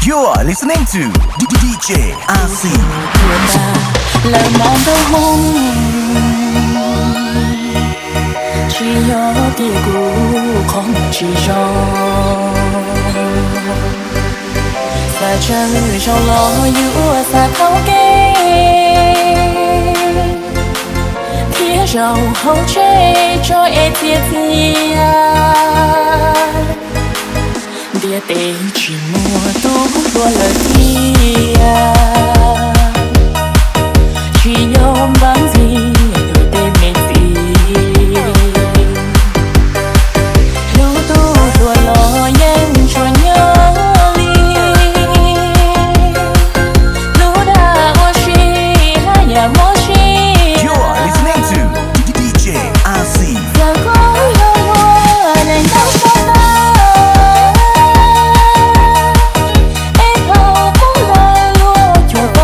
You're listening to DJ RC. 来忙的红，只有低谷空气中，在这里上落雨洒头给，贴上后吹着一天天。Dia tê chỉ mùa tu đua lời kia chỉ nhôm bằng gì rồi tê mê gì lưu tu đua lo yên cho nhớ li lưu đã ô chi hai nhà mô chi. You're listening to DJ RC. Giờ có yêu nên đau sao ta. Hãy subscribe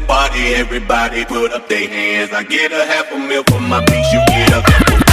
party, everybody put up their hands. I get a half a meal for my piece, you get a couple